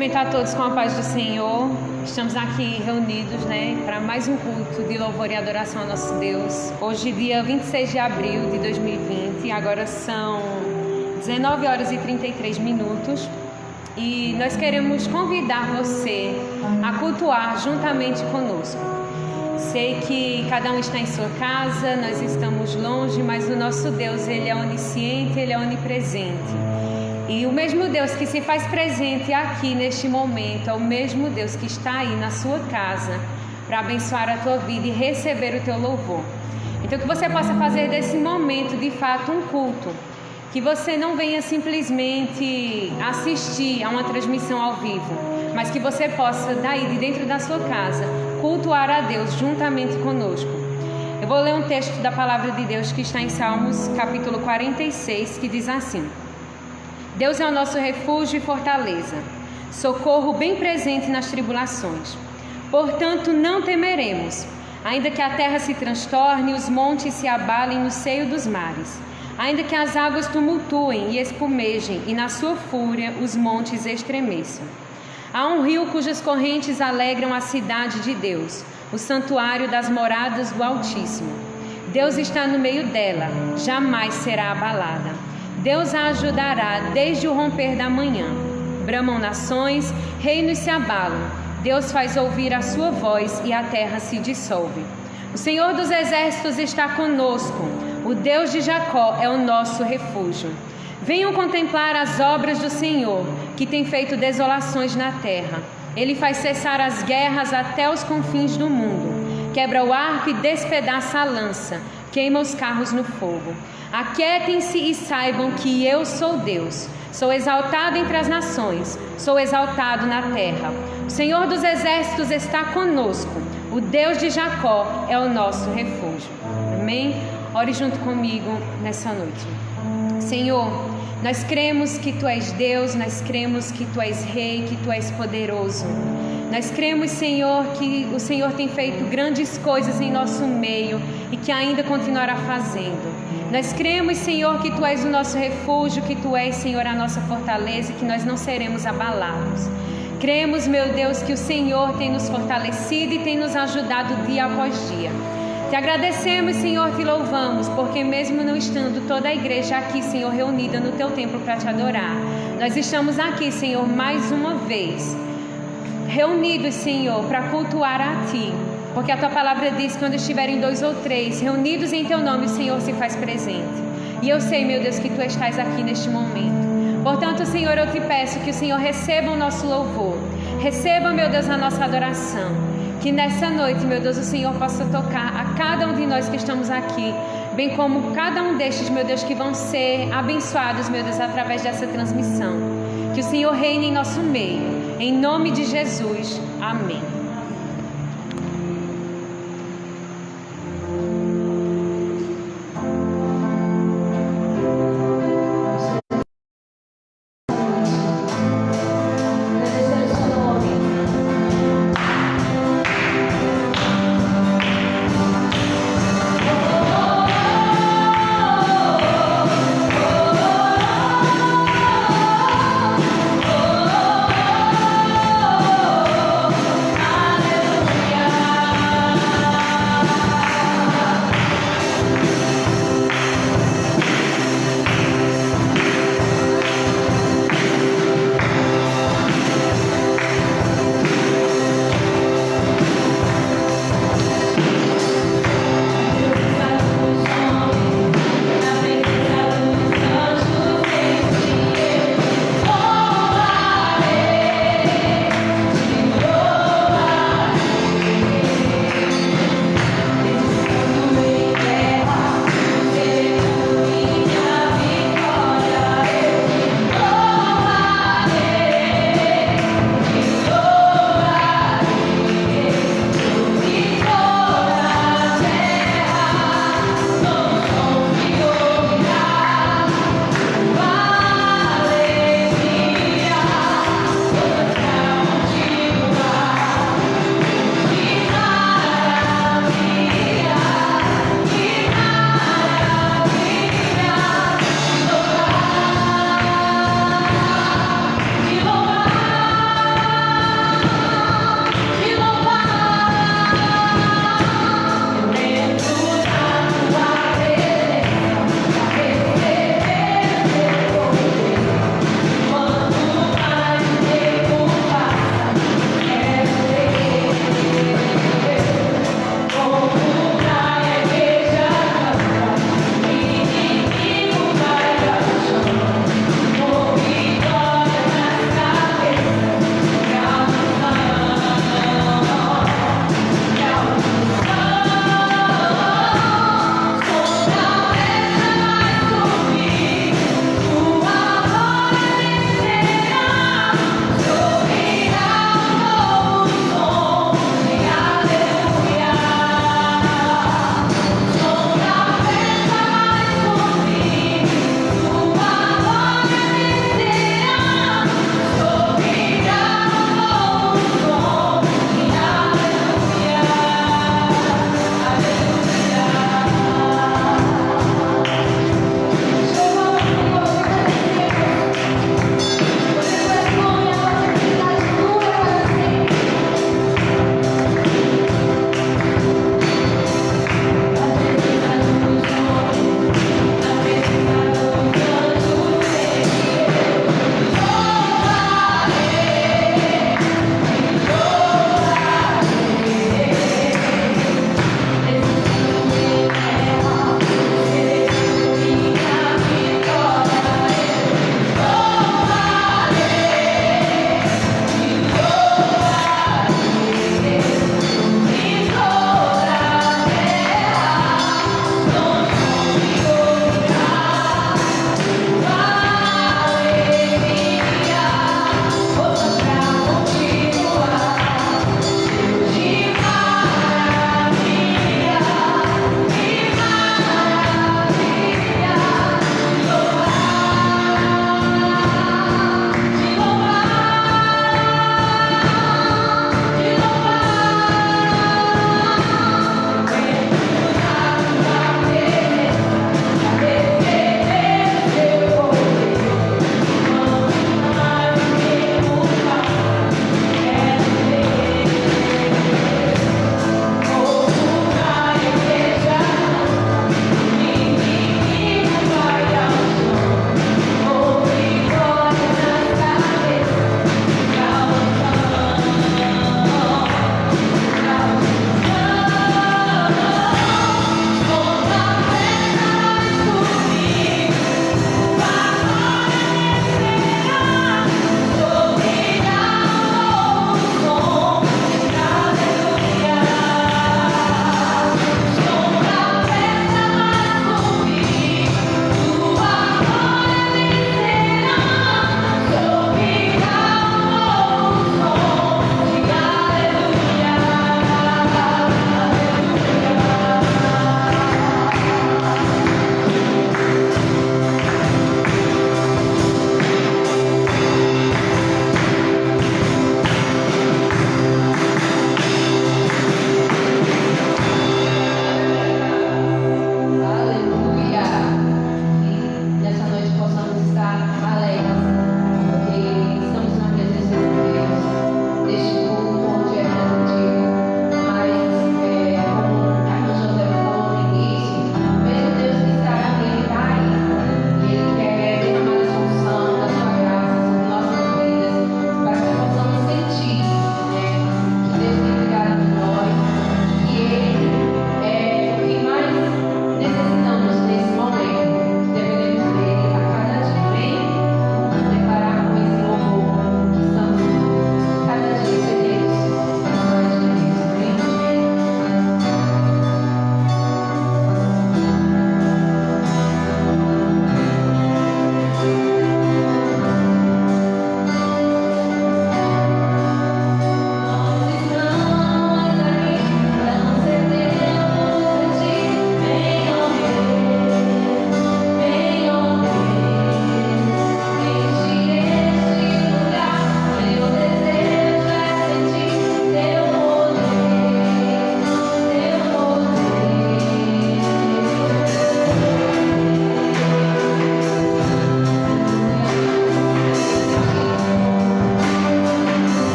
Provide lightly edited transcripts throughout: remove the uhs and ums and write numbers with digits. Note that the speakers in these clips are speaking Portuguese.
Cumprimentar a todos com a paz do Senhor. Estamos aqui reunidos, para mais um culto de louvor e adoração ao nosso Deus. Hoje, dia 26 de abril de 2020, agora são 19 horas e 33 minutos. E nós queremos convidar você a cultuar juntamente conosco. Sei que cada um está em sua casa, nós estamos longe, mas o nosso Deus, Ele é onisciente, Ele é onipresente. E o mesmo Deus que se faz presente aqui neste momento é o mesmo Deus que está aí na sua casa para abençoar a tua vida e receber o teu louvor. Então que você possa fazer desse momento de fato um culto, que você não venha simplesmente assistir a uma transmissão ao vivo, mas que você possa daí de dentro da sua casa cultuar a Deus juntamente conosco. Eu vou ler um texto da palavra de Deus que está em Salmos capítulo 46, que diz assim: Deus é o nosso refúgio e fortaleza, socorro bem presente nas tribulações. Portanto, não temeremos, ainda que a terra se transtorne e os montes se abalem no seio dos mares, ainda que as águas tumultuem e espumejem e na sua fúria os montes estremeçam. Há um rio cujas correntes alegram a cidade de Deus, o santuário das moradas do Altíssimo. Deus está no meio dela, jamais será abalada. Deus a ajudará desde o romper da manhã. Bramam nações, reinos se abalam. Deus faz ouvir a sua voz e a terra se dissolve. O Senhor dos exércitos está conosco. O Deus de Jacó é o nosso refúgio. Venham contemplar as obras do Senhor, que tem feito desolações na terra. Ele faz cessar as guerras até os confins do mundo. Quebra o arco e despedaça a lança. Queima os carros no fogo. Aquietem-se e saibam que eu sou Deus. Sou exaltado entre as nações, sou exaltado na terra. O Senhor dos exércitos está conosco. O Deus de Jacó é o nosso refúgio. Amém? Ore junto comigo nessa noite. Senhor, nós cremos que Tu és Deus, nós cremos que Tu és Rei, que Tu és poderoso. Nós cremos, Senhor, que o Senhor tem feito grandes coisas em nosso meio e que ainda continuará fazendo. Nós cremos, Senhor, que Tu és o nosso refúgio, que Tu és, Senhor, a nossa fortaleza e que nós não seremos abalados. Cremos, meu Deus, que o Senhor tem nos fortalecido e tem nos ajudado dia após dia. Te agradecemos, Senhor, te louvamos, porque mesmo não estando toda a igreja aqui, Senhor, reunida no Teu templo para Te adorar, nós estamos aqui, Senhor, mais uma vez, reunidos, Senhor, para cultuar a Ti. Porque a Tua palavra diz que quando estiverem 2 ou 3 reunidos em Teu nome, o Senhor se faz presente. E eu sei, meu Deus, que Tu estás aqui neste momento. Portanto, Senhor, eu Te peço que o Senhor receba o nosso louvor. Receba, meu Deus, a nossa adoração. Que nessa noite, meu Deus, o Senhor possa tocar a cada um de nós que estamos aqui, bem como cada um destes, meu Deus, que vão ser abençoados, meu Deus, através dessa transmissão. Que o Senhor reine em nosso meio. Em nome de Jesus. Amém. Oh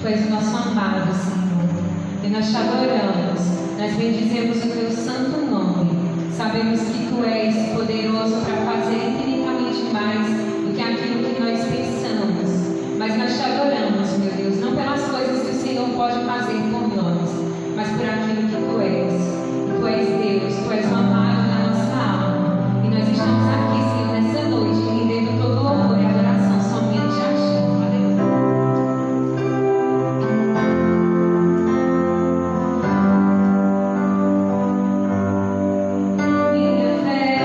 Tu és o nosso amado, Senhor. E nós te adoramos. Nós bendizemos o teu santo nome. Sabemos que tu és poderoso para fazer infinitamente mais do que aquilo que nós pensamos. Mas nós te adoramos, meu Deus, não pelas coisas que o Senhor pode fazer por nós, mas por aquilo que tu és. Tu és Deus, tu és o amado na nossa alma. E nós estamos aqui, Senhor, nessa noite, rendendo todo o louvor e adoração somente a ti. Minha fé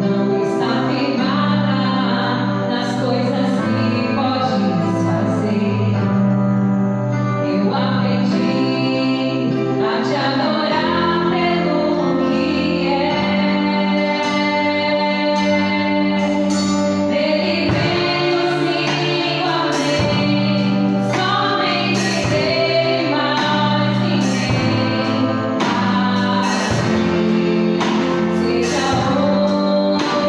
não está firmada nas coisas que podes fazer. Eu aprendi a te adorar pelo que é. Dele veio sim o amém, somente dele mais ninguém. Seja Deus quiser,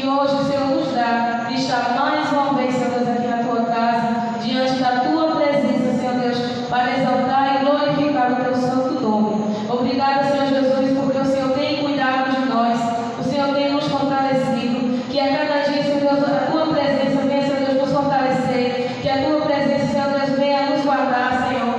que hoje o Senhor nos dá de estar mais uma vez, Senhor Deus, aqui na tua casa, diante da tua presença, Senhor Deus, para exaltar e glorificar o teu santo nome. Obrigada, Senhor Jesus, porque o Senhor tem cuidado de nós, o Senhor tem nos fortalecido, que a cada dia, Senhor Deus, a tua presença venha, Senhor Deus, nos fortalecer, que a tua presença, Senhor Deus, venha nos guardar, Senhor,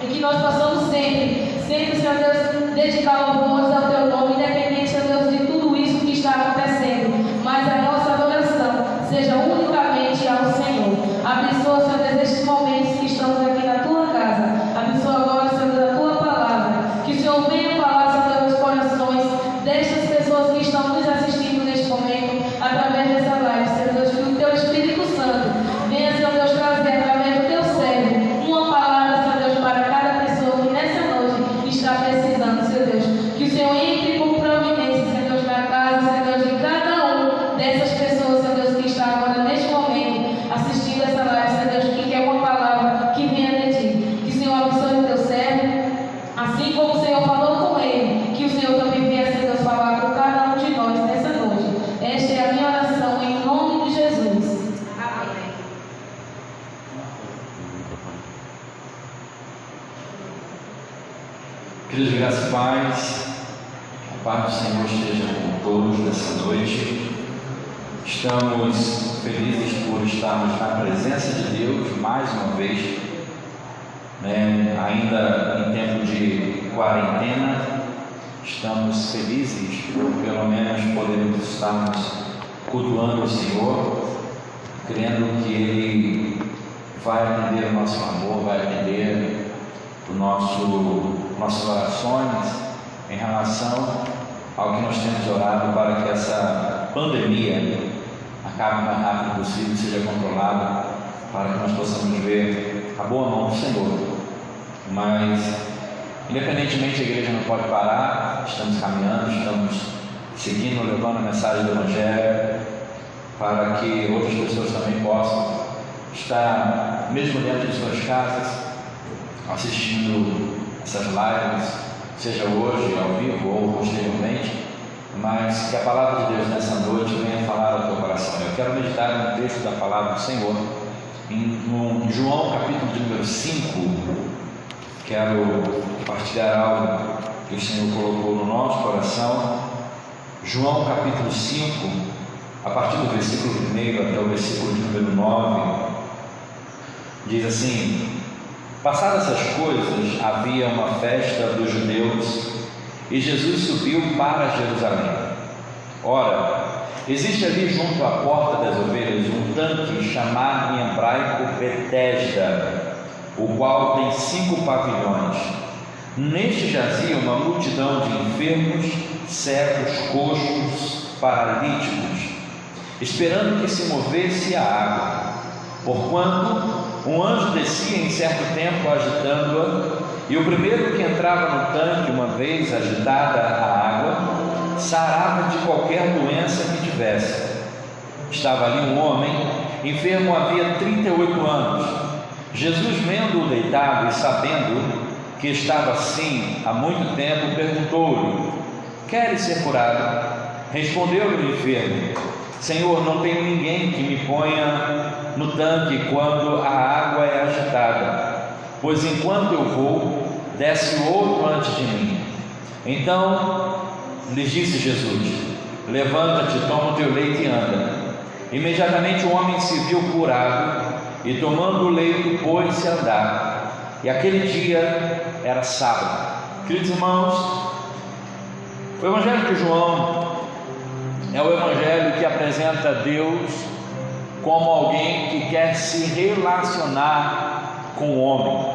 e que nós possamos sempre, Senhor Deus, dedicar louvores ao teu nome, independente, Senhor Deus, de tudo isso que está acontecendo, mas a nossa adoração seja unicamente ao Senhor. Abençoa, Senhor Deus, estes momentos que estamos aqui na tua casa. Abençoa agora, Senhor Deus, a tua palavra. Que o Senhor venha falar, Senhor Deus, nos corações destas pessoas que estão nos assistindo neste momento, através dessa live, Senhor Deus, que o teu Espírito Santo venha, Senhor Deus, trazer através do teu cérebro uma palavra, Senhor Deus, para cada pessoa que nessa noite está precisando, Senhor Deus. Que o Senhor entre com providência, Senhor Deus, na casa, Senhor Deus, de cada um dessas pessoas, Senhor Deus, que está agora neste momento assistindo essa live, Senhor Deus, que quer uma palavra que venha de ti. Que o Senhor abençoe o teu servo, assim como o Senhor falou com ele, que o Senhor também venha, Senhor Deus, falar com cada um de nós nessa noite. Esta é a minha oração em nome de Jesus. Amém. Queridos, graças e paz, a paz do Senhor esteja com todos nessa noite. Estamos felizes por estarmos na presença de Deus mais uma vez, ainda em tempo de quarentena. Estamos felizes por pelo menos podermos estarmos cultuando o Senhor, crendo que Ele vai atender o nosso amor, vai atender nossas orações em relação ao que nós temos orado para que essa pandemia acabe o mais rápido possível, seja controlada, para que nós possamos ver a boa mão do Senhor. Mas, independentemente, a igreja não pode parar, estamos caminhando, estamos seguindo, levando a mensagem do Evangelho, para que outras pessoas também possam estar, mesmo dentro de suas casas, assistindo essas lives, seja hoje, ao vivo ou posteriormente, mas que a palavra de Deus nessa noite venha falar ao teu coração. Eu quero meditar no texto da palavra do Senhor, em João capítulo de número 5. Quero partilhar algo que o Senhor colocou no nosso coração. João capítulo 5, a partir do versículo 1 até o versículo de número 9, diz assim: passadas essas coisas, havia uma festa dos judeus e Jesus subiu para Jerusalém. Ora, existe ali junto à porta das ovelhas um tanque chamado em hebraico Betesda, o qual tem 5 pavilhões. Neste jazia uma multidão de enfermos, cegos, coxos, paralíticos, esperando que se movesse a água. Porquanto um anjo descia em certo tempo agitando-a, e o primeiro que entrava no tanque, uma vez agitada a água, sarava de qualquer doença que tivesse. Estava ali um homem, enfermo havia 38 anos. Jesus, vendo-o deitado e sabendo que estava assim há muito tempo, perguntou-lhe: queres ser curado? Respondeu-lhe o enfermo: Senhor, não tenho ninguém que me ponha no tanque quando a água é agitada, pois enquanto eu vou, desce outro antes de mim. Então lhes disse Jesus: levanta-te, toma o teu leito e anda. Imediatamente o homem se viu curado e, tomando o leito, pôs-se a andar. E aquele dia era sábado. Queridos irmãos, o Evangelho de João é o Evangelho que apresenta Deus como alguém que quer se relacionar com o homem.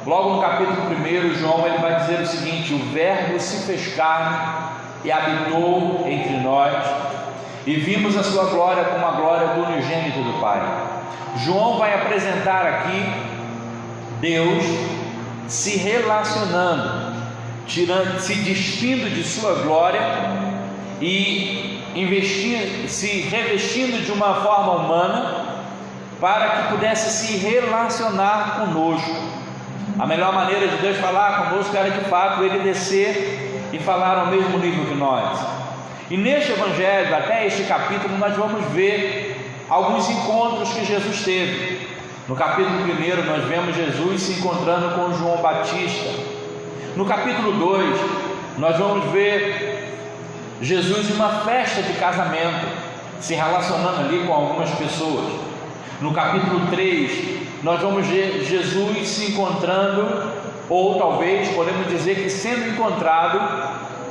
Logo no capítulo 1, João ele vai dizer o seguinte: o Verbo se fez carne e habitou entre nós, e vimos a sua glória como a glória do unigênito do Pai. João vai apresentar aqui Deus se relacionando, se despindo de sua glória e se revestindo de uma forma humana, para que pudesse se relacionar conosco. A melhor maneira de Deus falar conosco era de fato Ele descer e falar ao mesmo nível que nós. E neste evangelho, até este capítulo, nós vamos ver alguns encontros que Jesus teve. No capítulo 1 nós vemos Jesus se encontrando com João Batista. No capítulo 2 nós vamos ver Jesus em uma festa de casamento, se relacionando ali com algumas pessoas. No capítulo 3 nós vamos ver Jesus se encontrando, ou talvez podemos dizer que sendo encontrado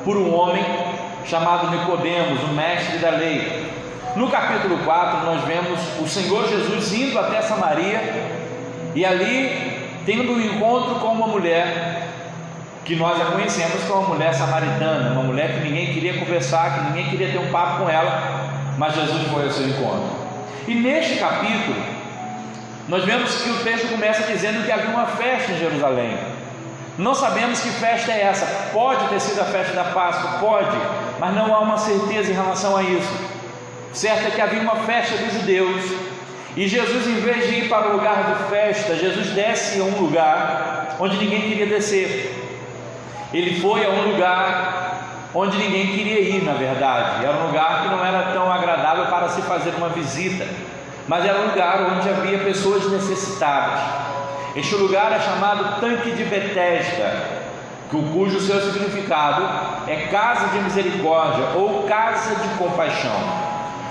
por um homem chamado Nicodemos, o mestre da lei. No capítulo 4 nós vemos o Senhor Jesus indo até Samaria e ali tendo um encontro com uma mulher que nós já conhecemos como uma mulher samaritana, uma mulher que ninguém queria conversar, que ninguém queria ter um papo com ela, mas Jesus foi ao seu encontro. E neste capítulo nós vemos que o texto começa dizendo que havia uma festa em Jerusalém. Não sabemos que festa é essa. Pode ter sido a festa da Páscoa, pode, mas não há uma certeza em relação a isso. Certo é que havia uma festa dos judeus, e Jesus, em vez de ir para o lugar de festa, Jesus desce a um lugar onde ninguém queria descer. Ele foi a um lugar onde ninguém queria ir, na verdade. Era um lugar que não era tão agradável para se fazer uma visita, mas era um lugar onde havia pessoas necessitadas. Este lugar é chamado Tanque de Betesda, cujo seu significado é casa de misericórdia ou casa de compaixão.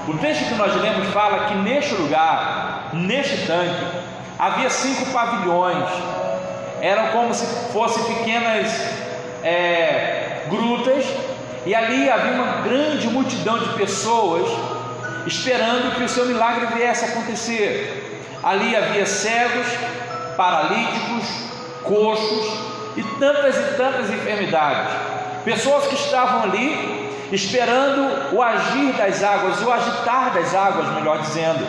O texto que nós lemos fala que neste lugar, neste tanque, havia 5 pavilhões. Eram como se fossem pequenas grutas, e ali havia uma grande multidão de pessoas esperando que o seu milagre viesse a acontecer. Ali havia cegos, paralíticos, coxos e tantas enfermidades. Pessoas que estavam ali esperando o agir das águas, o agitar das águas, melhor dizendo.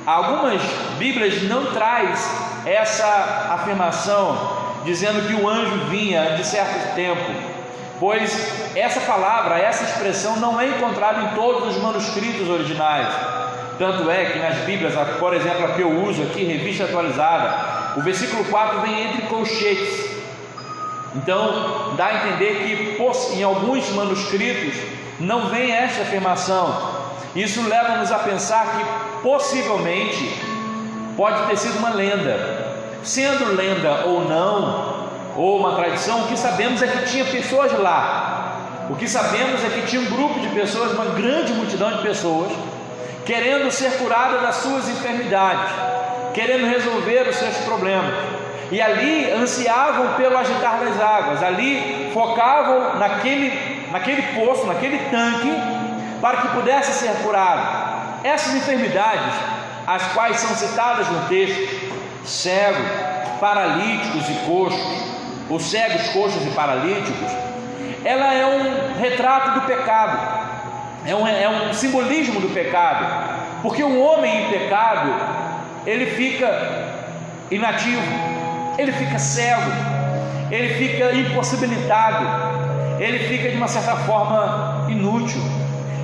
Algumas Bíblias não traz essa afirmação dizendo que o anjo vinha de certo tempo, pois essa palavra, essa expressão não é encontrada em todos os manuscritos originais. Tanto é que nas Bíblias, por exemplo, a que eu uso aqui, Revista Atualizada, o versículo 4 vem entre colchetes. Então dá a entender que em alguns manuscritos não vem esta afirmação. Isso leva-nos a pensar que possivelmente pode ter sido uma lenda. Sendo lenda ou não, ou uma tradição, o que sabemos é que tinha pessoas lá. O que sabemos é que tinha um grupo de pessoas, uma grande multidão de pessoas, querendo ser curadas das suas enfermidades, querendo resolver os seus problemas. E ali ansiavam pelo agitar das águas, ali focavam naquele poço, naquele tanque, para que pudesse ser curado. Essas enfermidades, as quais são citadas no texto, cegos, paralíticos e coxos, ou cegos, coxos e paralíticos, ela é um retrato do pecado, é um simbolismo do pecado, porque um homem em pecado, ele fica inativo, ele fica cego, ele fica impossibilitado, ele fica de uma certa forma inútil,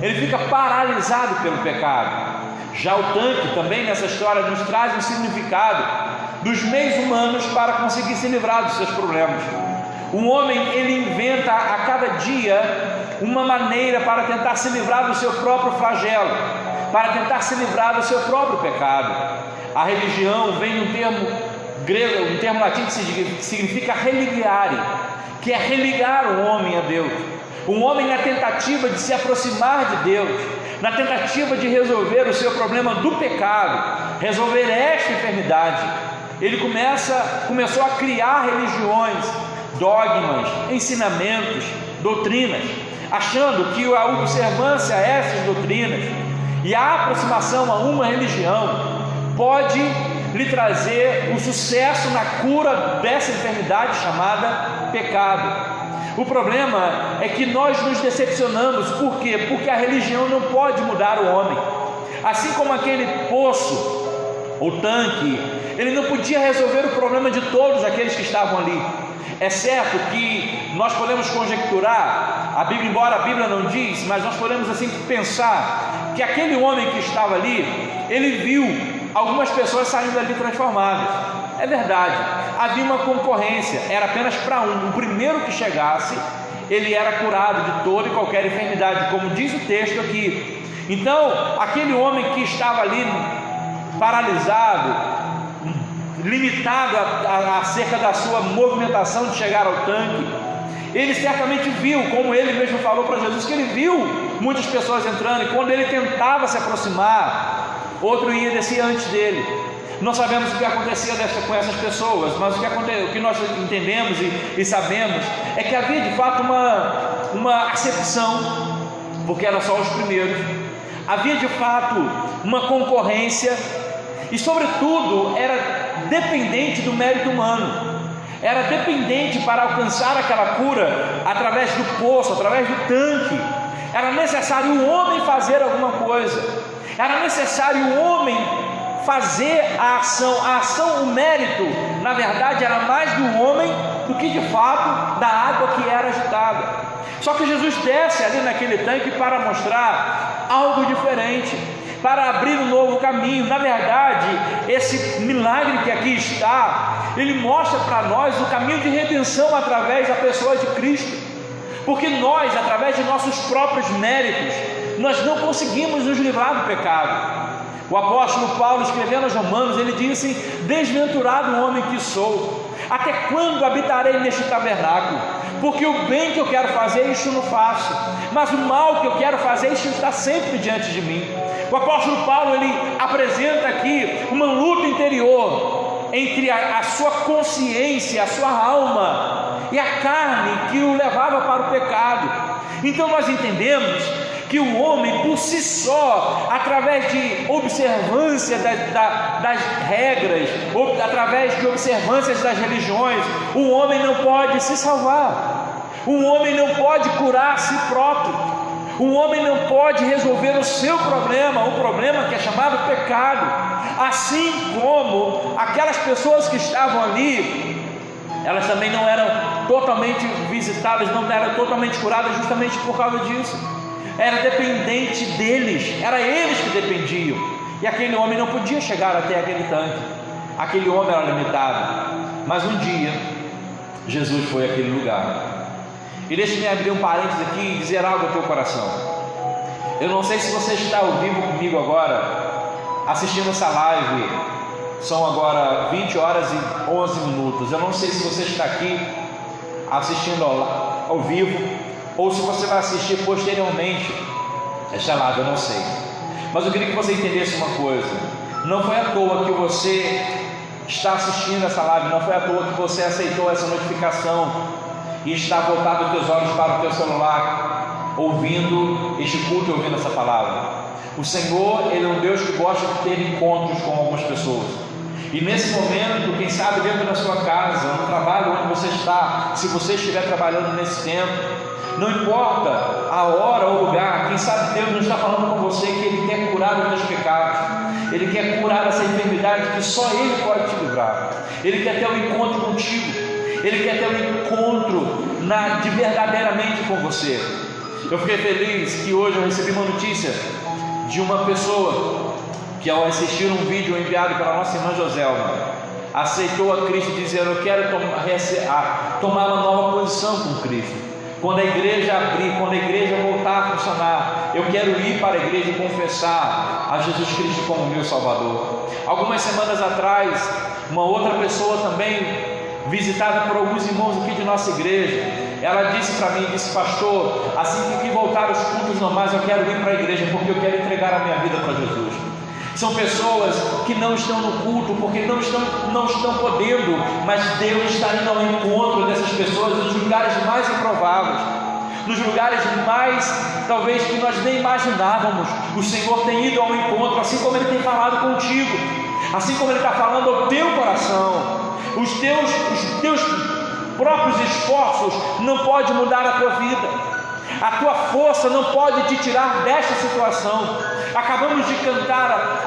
ele fica paralisado pelo pecado. Já o tanque também nessa história nos traz um significado dos meios humanos para conseguir se livrar dos seus problemas. Um homem, ele inventa a cada dia uma maneira para tentar se livrar do seu próprio flagelo, para tentar se livrar do seu próprio pecado. A religião vem de um termo grego, um termo latim que significa religare, que é religar o homem a Deus. Um homem na tentativa de se aproximar de Deus, na tentativa de resolver o seu problema do pecado, resolver esta enfermidade, ele começou a criar religiões, dogmas, ensinamentos, doutrinas, achando que a observância a essas doutrinas e a aproximação a uma religião pode lhe trazer o sucesso na cura dessa enfermidade chamada pecado. O problema é que nós nos decepcionamos. Por quê? Porque a religião não pode mudar o homem. Assim como aquele poço, o tanque, ele não podia resolver o problema de todos aqueles que estavam ali. É certo que nós podemos conjecturar, a Bíblia, embora a Bíblia não diz, mas nós podemos assim pensar que aquele homem que estava ali, ele viu algumas pessoas saindo ali transformadas. É verdade, havia uma concorrência, era apenas para um. O primeiro que chegasse, ele era curado de toda e qualquer enfermidade, como diz o texto aqui. Então, aquele homem que estava ali paralisado, limitado acerca da sua movimentação de chegar ao tanque, ele certamente viu, como ele mesmo falou para Jesus, que ele viu muitas pessoas entrando, e quando ele tentava se aproximar, outro ia descer antes dele. Não sabemos o que acontecia com essas pessoas, mas o que nós entendemos e sabemos é que havia de fato uma acepção, porque eram só os primeiros. Havia de fato uma concorrência, e sobretudo era dependente do mérito humano. Era dependente para alcançar aquela cura através do poço, através do tanque. Era necessário o homem fazer alguma coisa. Era necessário o homem fazer a ação, o mérito, na verdade, era mais do homem do que de fato da água que era agitada. Só que Jesus desce ali naquele tanque para mostrar algo diferente, para abrir um novo caminho. Na verdade, esse milagre que aqui está, ele mostra para nós o caminho de redenção através da pessoa de Cristo, porque nós, através de nossos próprios méritos, nós não conseguimos nos livrar do pecado. O apóstolo Paulo, escrevendo aos Romanos, ele disse: desventurado homem que sou, até quando habitarei neste tabernáculo? Porque o bem que eu quero fazer, isto não faço, mas o mal que eu quero fazer, isto está sempre diante de mim. O apóstolo Paulo, ele apresenta aqui uma luta interior entre a sua consciência, a sua alma e a carne que o levava para o pecado. Então nós entendemos que o homem por si só, através de observância das regras, ou através de observâncias das religiões, o homem não pode se salvar, o homem não pode curar a si próprio, o homem não pode resolver o seu problema, o problema que é chamado pecado. Assim como aquelas pessoas que estavam ali, elas também não eram totalmente visitadas, não eram totalmente curadas justamente por causa disso. Era dependente deles, era eles que dependiam, e aquele homem não podia chegar até aquele tanque, aquele homem era limitado. Mas um dia Jesus foi àquele lugar. E deixe-me abrir um parênteses aqui e dizer algo ao teu coração. Eu não sei se você está ao vivo comigo agora, assistindo essa live. São agora 20 horas e 11 minutos. Eu não sei se você está aqui assistindo ao vivo, ou se você vai assistir posteriormente esta live, eu não sei. Mas eu queria que você entendesse uma coisa: não foi à toa que você está assistindo essa live, não foi à toa que você aceitou essa notificação e está voltado os teus olhos para o teu celular, ouvindo este culto e ouvindo essa palavra. O Senhor, Ele é um Deus que gosta de ter encontros com algumas pessoas. E nesse momento, quem sabe dentro da sua casa, no trabalho onde você está, se você estiver trabalhando nesse tempo, não importa a hora ou o lugar, quem sabe Deus não está falando com você que Ele quer curar os teus pecados, Ele quer curar essa enfermidade que só Ele pode te livrar. Ele quer ter um encontro contigo, Ele quer ter um encontro de verdadeiramente com você. Eu fiquei feliz que hoje eu recebi uma notícia de uma pessoa que, ao assistir um vídeo enviado pela nossa irmã Joselma, aceitou a Cristo, dizendo: eu quero tomar uma nova posição com Cristo. Quando a igreja abrir, quando a igreja voltar a funcionar, eu quero ir para a igreja e confessar a Jesus Cristo como meu Salvador. Algumas semanas atrás, uma outra pessoa também, visitada por alguns irmãos aqui de nossa igreja, ela disse para mim, disse: pastor, assim que voltar os cultos normais, eu quero ir para a igreja, porque eu quero entregar a minha vida para Jesus. São pessoas que não estão no culto porque não estão podendo, mas Deus está indo ao encontro dessas pessoas nos lugares mais improváveis, nos lugares mais, talvez, que nós nem imaginávamos. O Senhor tem ido ao encontro, assim como Ele tem falado contigo, assim como Ele está falando ao teu coração. Os teus próprios esforços não podem mudar a tua vida. A tua força não pode te tirar desta situação. Acabamos de cantar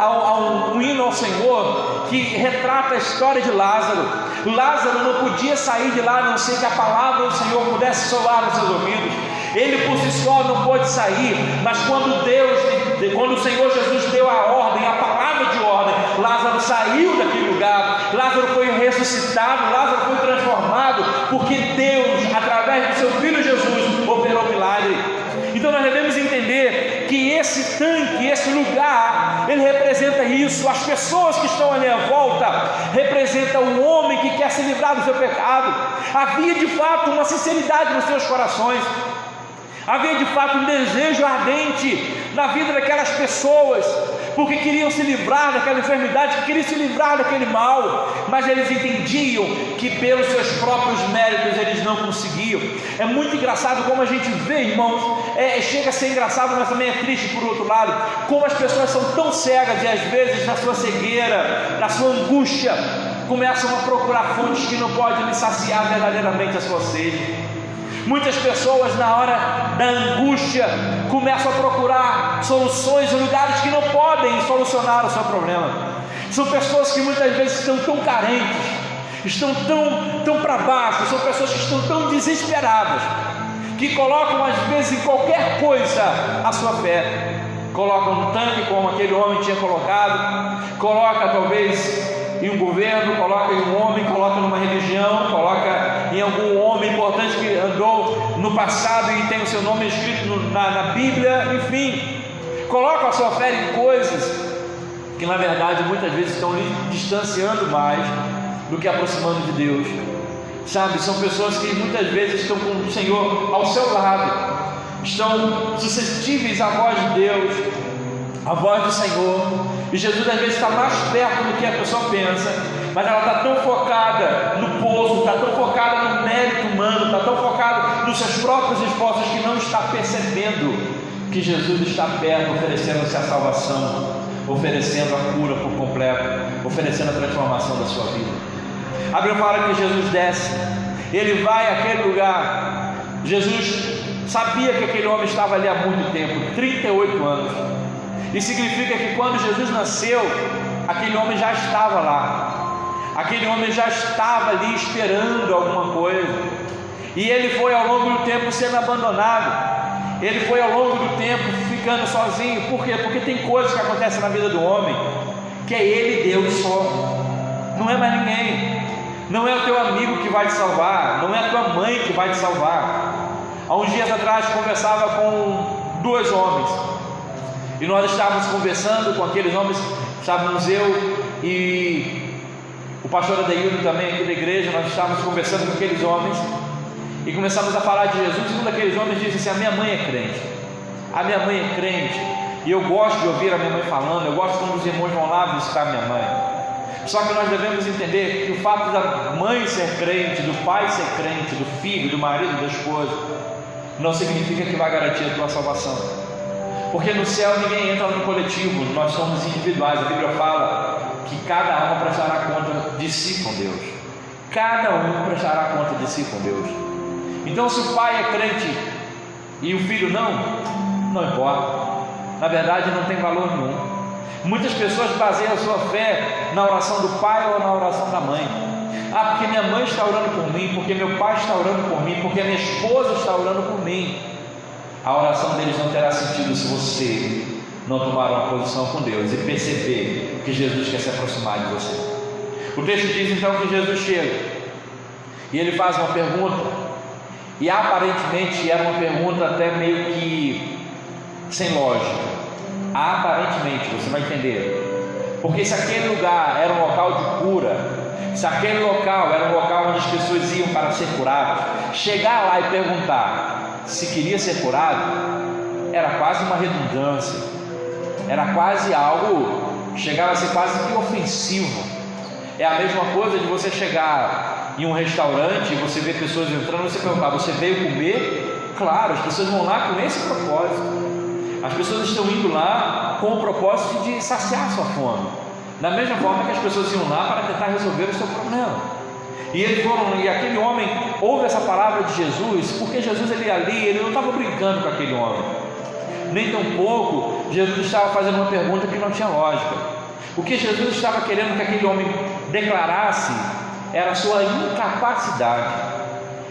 um hino ao Senhor que retrata a história de Lázaro. Lázaro não podia sair de lá a não ser que a palavra do Senhor pudesse soar nos seus ouvidos. Ele por si só não pôde sair, mas quando o Senhor Jesus deu a ordem, a palavra de ordem, Lázaro saiu daquele lugar. Lázaro foi ressuscitado, Lázaro foi transformado, porque Deus, através do seu Filho Jesus, isso. As pessoas que estão ali à volta representam o homem que quer se livrar do seu pecado. Havia de fato uma sinceridade nos seus corações, havia de fato um desejo ardente na vida daquelas pessoas, porque queriam se livrar daquela enfermidade, queriam se livrar daquele mal, mas eles entendiam que pelos seus próprios méritos eles não conseguiam. É muito engraçado como a gente vê, irmãos, chega a ser engraçado, mas também é triste por outro lado, como as pessoas são tão cegas e às vezes na sua cegueira, na sua angústia, começam a procurar fontes que não podem lhe saciar verdadeiramente a sua sede. Muitas pessoas na hora da angústia começam a procurar soluções em lugares que não podem solucionar o seu problema. São pessoas que muitas vezes estão tão carentes, estão tão para baixo, são pessoas que estão tão desesperadas, que colocam às vezes em qualquer coisa a sua fé. Colocam no tanque, como aquele homem tinha colocado, coloca talvez em um governo, coloca em um homem, coloca numa religião, coloca em algum homem importante que andou no passado e tem o seu nome escrito na Bíblia, enfim, coloca a sua fé em coisas que na verdade muitas vezes estão lhe distanciando mais do que aproximando de Deus, sabe? São pessoas que muitas vezes estão com o Senhor ao seu lado, estão suscetíveis à voz de Deus, à voz do Senhor, e Jesus às vezes está mais perto do que a pessoa pensa, mas ela está tão focada no poço, está tão focada no mérito humano, está tão focada nos seus próprios esforços, que não está percebendo que Jesus está perto, oferecendo-se a salvação, oferecendo a cura por completo, oferecendo a transformação da sua vida. A Bíblia fala que Jesus desce, ele vai àquele lugar. Jesus sabia que aquele homem estava ali há muito tempo, 38 anos. Isso significa que quando Jesus nasceu, aquele homem já estava lá, aquele homem já estava ali esperando alguma coisa, e ele foi ao longo do tempo sendo abandonado, ele foi ao longo do tempo ficando sozinho. Por quê? Porque tem coisas que acontecem na vida do homem, que é ele e Deus só, não é mais ninguém, não é o teu amigo que vai te salvar, não é a tua mãe que vai te salvar. Há uns dias atrás conversava com 2 homens, e nós estávamos conversando com aqueles homens, estávamos eu e o pastor Adeildo também aqui da igreja, nós estávamos conversando com aqueles homens, e começamos a falar de Jesus, e um daqueles homens disse assim: a minha mãe é crente, a minha mãe é crente, e eu gosto de ouvir a minha mãe falando, eu gosto quando os irmãos vão lá visitar a minha mãe. Só que nós devemos entender que o fato da mãe ser crente, do pai ser crente, do filho, do marido, da esposa, não significa que vai garantir a tua salvação. Porque no céu ninguém entra no coletivo, nós somos individuais. A Bíblia fala que cada alma prestará conta de si com Deus. Cada um prestará conta de si com Deus. Então, se o pai é crente e o filho não importa. Na verdade, não tem valor nenhum. Muitas pessoas baseiam a sua fé na oração do pai ou na oração da mãe. Porque minha mãe está orando por mim, porque meu pai está orando por mim, porque minha esposa está orando por mim. A oração deles não terá sentido se você não tomar uma posição com Deus e perceber que Jesus quer se aproximar de você. O texto diz então que Jesus chega e ele faz uma pergunta, e aparentemente era uma pergunta até meio que sem lógica. Aparentemente, você vai entender, porque se aquele lugar era um local de cura, se aquele local era um local onde as pessoas iam para ser curadas, chegar lá e perguntar se queria ser curado era quase uma redundância, era quase algo, chegava a ser quase que ofensivo. É a mesma coisa de você chegar em um restaurante e você ver pessoas entrando e você perguntar: você veio comer? Claro, as pessoas vão lá com esse propósito, as pessoas estão indo lá com o propósito de saciar a sua fome, da mesma forma que as pessoas iam lá para tentar resolver o seu problema. E aquele homem ouve essa palavra de Jesus, porque Jesus ele não estava brincando com aquele homem, nem tampouco Jesus estava fazendo uma pergunta que não tinha lógica. O que Jesus estava querendo que aquele homem declarasse era a sua incapacidade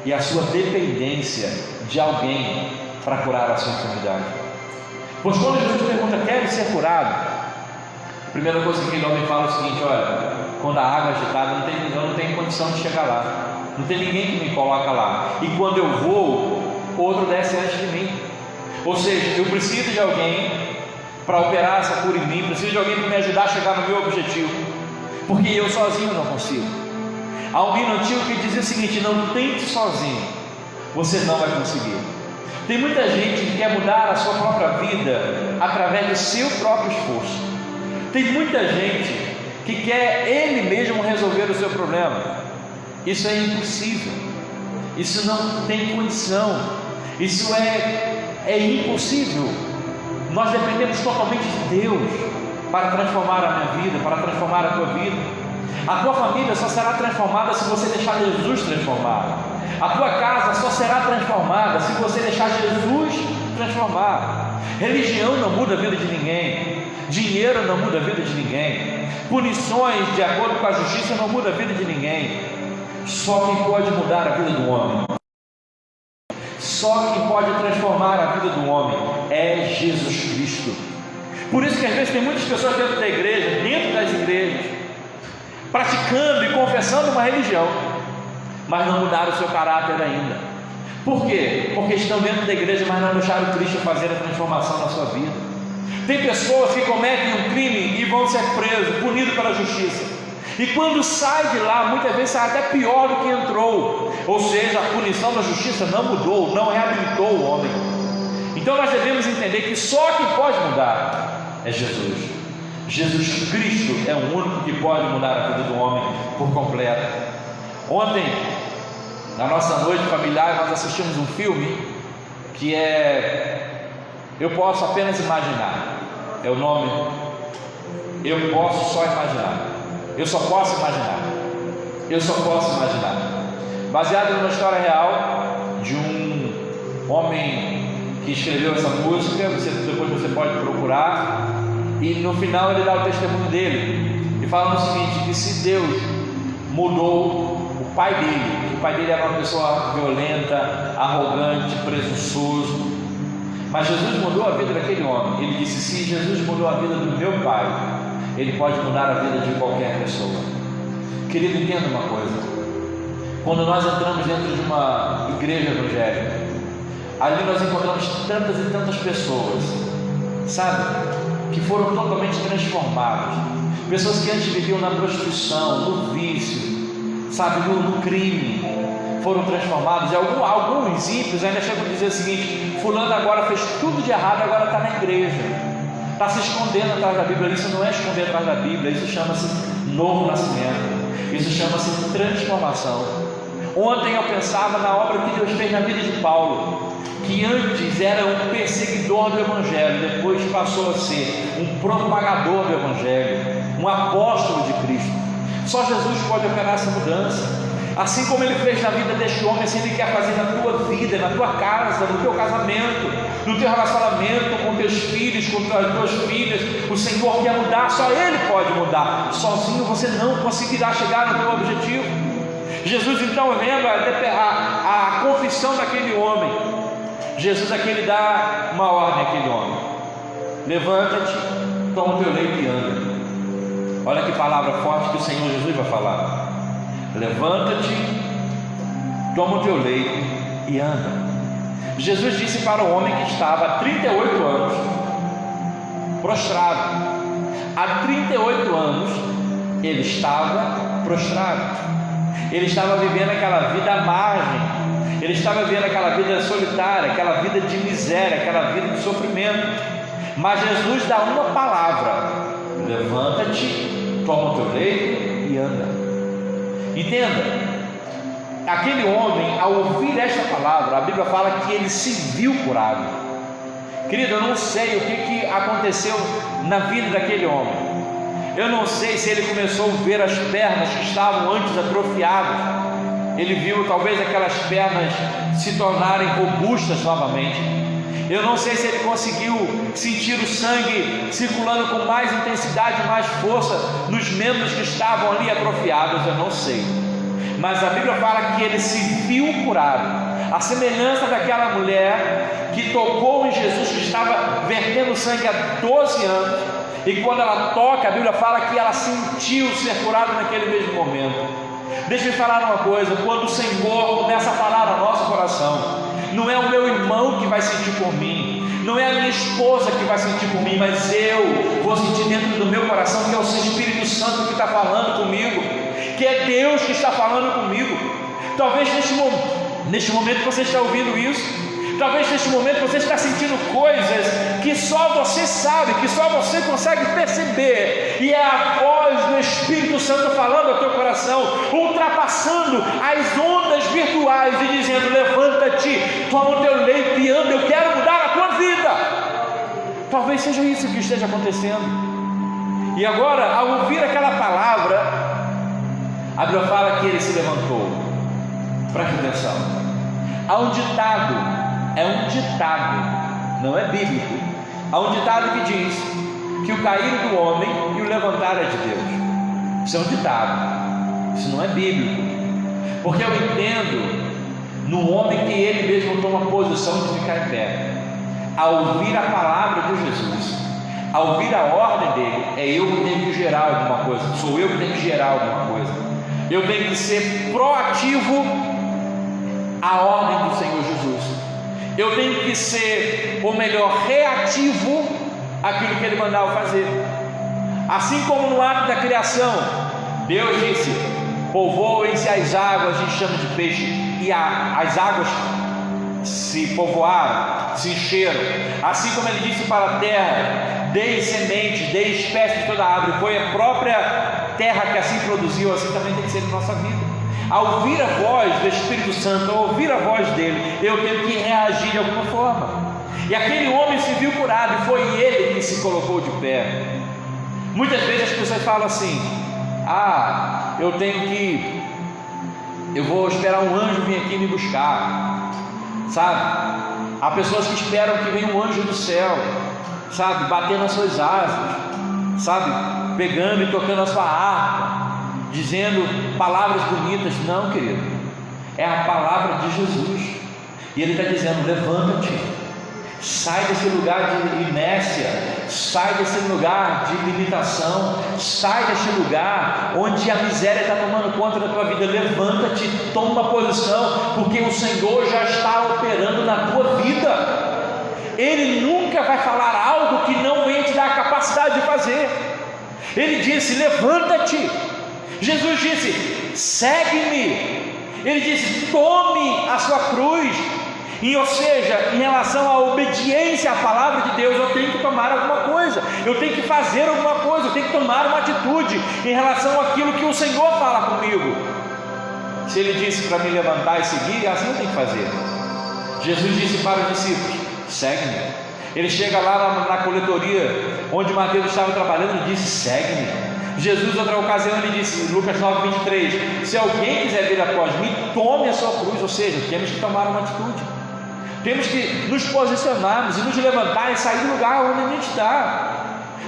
e a sua dependência de alguém para curar a sua enfermidade. Pois quando Jesus pergunta: quer ser curado? A primeira coisa que aquele homem fala é o seguinte: olha, quando a água é agitada, eu não tenho condição de chegar lá, não tem ninguém que me coloca lá, e quando eu vou, outro desce antes de mim. Ou seja, eu preciso de alguém para operar essa cura em mim, preciso de alguém para me ajudar a chegar no meu objetivo, porque eu sozinho não consigo. Há um hino antigo que dizia o seguinte: não tente sozinho, você não vai conseguir. Tem muita gente que quer mudar a sua própria vida através do seu próprio esforço. Tem muita gente que quer ele mesmo resolver o seu problema. Isso é impossível, isso não tem condição, isso é impossível. Nós dependemos totalmente de Deus para transformar a minha vida, para transformar a tua vida. A tua família só será transformada se você deixar Jesus transformar. A tua casa só será transformada se você deixar Jesus transformar. Religião não muda a vida de ninguém, dinheiro não muda a vida de ninguém, punições de acordo com a justiça não muda a vida de ninguém. Só quem pode mudar a vida do homem, só quem pode transformar a vida do homem é Jesus Cristo. Por isso que às vezes tem muitas pessoas dentro da igreja, dentro das igrejas, praticando e confessando uma religião, mas não mudaram o seu caráter ainda. Por quê? Porque estão dentro da igreja, mas não deixaram Cristo fazer a transformação na sua vida. Tem pessoas que cometem um crime e vão ser presos, punidos pela justiça, e quando sai de lá, muitas vezes sai até pior do que entrou. Ou seja, a punição da justiça não mudou, não reabilitou o homem. Então nós devemos entender que só quem pode mudar é Jesus. Jesus Cristo é o único que pode mudar a vida do homem por completo. Ontem, na nossa noite familiar, nós assistimos um filme que é Eu Posso Apenas Imaginar. É o nome. Eu posso só imaginar. Eu só posso imaginar. Eu só posso imaginar. Baseado numa história real de um homem que escreveu essa música. Depois você pode procurar. E no final ele dá o testemunho dele e fala o seguinte: que se Deus mudou o pai dele, que o pai dele era uma pessoa violenta, arrogante, presunçoso, mas Jesus mudou a vida daquele homem. Ele disse: se Jesus mudou a vida do meu pai, Ele pode mudar a vida de qualquer pessoa. Querido, entenda uma coisa: quando nós entramos dentro de uma igreja evangélica, ali nós encontramos tantas e tantas pessoas, sabe, que foram totalmente transformadas. Pessoas que antes viviam na prostituição, no vício, sabe, no crime, foram transformadas. E alguns ímpios ainda chegam a dizer o seguinte: fulano agora fez tudo de errado, agora está na igreja, está se escondendo atrás da Bíblia. Isso não é esconder atrás da Bíblia, isso chama-se novo nascimento, isso chama-se transformação. Ontem eu pensava na obra que Deus fez na vida de Paulo, que antes era um perseguidor do Evangelho, depois passou a ser um propagador do Evangelho, um apóstolo de Cristo. Só Jesus pode operar essa mudança. Assim como Ele fez na vida deste homem, assim Ele quer fazer na tua vida, na tua casa, no teu casamento, no teu relacionamento com teus filhos, com as tuas filhas. O Senhor quer mudar, só Ele pode mudar. Sozinho você não conseguirá chegar no teu objetivo. Jesus, então, vendo a confissão daquele homem, Jesus aqui Ele dá uma ordem àquele homem: levanta-te, toma o teu leito e anda. Olha que palavra forte que o Senhor Jesus vai falar. Levanta-te, toma o teu leito e anda. Jesus disse para o homem que estava há 38 anos prostrado. Há 38 anos ele estava prostrado. Ele estava vivendo aquela vida à margem, ele estava vivendo aquela vida solitária, aquela vida de miséria, aquela vida de sofrimento. Mas Jesus dá uma palavra: levanta-te, toma o teu leito e anda. Entenda, aquele homem, ao ouvir esta palavra, a Bíblia fala que ele se viu curado. Querido, eu não sei o que aconteceu na vida daquele homem. Eu não sei se ele começou a ver as pernas que estavam antes atrofiadas. Ele viu talvez aquelas pernas se tornarem robustas novamente. Eu não sei se ele conseguiu sentir o sangue circulando com mais intensidade, mais força nos membros que estavam ali atrofiados. Eu não sei, mas a Bíblia fala que ele se viu curado, a semelhança daquela mulher que tocou em Jesus, que estava vertendo sangue há 12 anos, e quando ela toca, a Bíblia fala que ela sentiu ser curada naquele mesmo momento. Deixa eu falar uma coisa: quando o Senhor começa a falar no nosso coração, não é o meu irmão que vai sentir por mim, Não é a minha esposa que vai sentir por mim, mas eu vou sentir dentro do meu coração que é o seu Espírito Santo que está falando comigo, que é Deus que está falando comigo. Talvez neste momento você está ouvindo isso. Talvez neste momento você está sentindo coisas que só você sabe, que só você consegue perceber, e é a voz do Espírito Santo falando ao teu coração, ultrapassando as ondas virtuais e dizendo: levanta-te, toma o teu leito e anda, eu quero mudar a tua vida. Talvez seja isso que esteja acontecendo. E agora, ao ouvir aquela palavra, a Bíblia fala que ele se levantou. Preste atenção, há um ditado, é um ditado, não é bíblico. Há um ditado que diz que o cair do homem e o levantar é de Deus. Isso é um ditado, isso não é bíblico, porque eu entendo no homem que ele mesmo toma posição de ficar em pé. Ao ouvir a palavra de Jesus, ao ouvir a ordem dele, é eu que tenho que gerar alguma coisa, sou eu que tenho que gerar alguma coisa. Eu tenho que ser proativo à ordem do Senhor Jesus. Eu tenho que ser, ou melhor, reativo àquilo que ele mandava fazer. Assim como no ato da criação, Deus disse: povoem-se as águas de enxame de peixe, e as águas se povoaram, se encheram. Assim como ele disse para a terra: dei semente, dei espécie de toda a árvore. Foi a própria terra que assim produziu. Assim também tem que ser na nossa vida. Ao ouvir a voz do Espírito Santo, ao ouvir a voz dele, eu tenho que reagir de alguma forma. E aquele homem se viu curado, e foi ele que se colocou de pé. Muitas vezes as pessoas falam assim: eu vou esperar um anjo vir aqui me buscar, sabe? Há pessoas que esperam que venha um anjo do céu, sabe, batendo nas suas asas, sabe, pegando e tocando a sua harpa, dizendo palavras bonitas. Não, querido, é a palavra de Jesus, e ele está dizendo: levanta-te, sai desse lugar de inércia, sai desse lugar de limitação, sai desse lugar onde a miséria está tomando conta da tua vida. Levanta-te, toma posição, porque o Senhor já está operando na tua vida. Ele nunca vai falar algo que não venha te dar a capacidade de fazer. Ele disse: levanta-te. Jesus disse: segue-me. Ele disse: tome a sua cruz. Ou seja, em relação à obediência à palavra de Deus, eu tenho que tomar alguma coisa, eu tenho que fazer alguma coisa, eu tenho que tomar uma atitude em relação àquilo que o Senhor fala comigo. Se ele disse para me levantar e seguir, assim eu tenho que fazer. Jesus disse para os discípulos: segue-me. Ele chega lá na coletoria onde Mateus estava trabalhando e disse: segue-me. Jesus, outra ocasião, ele disse, Lucas 9:23: se alguém quiser vir após mim, tome a sua cruz. Ou seja, temos que tomar uma atitude, temos que nos posicionarmos e nos levantar e sair do lugar onde a gente está.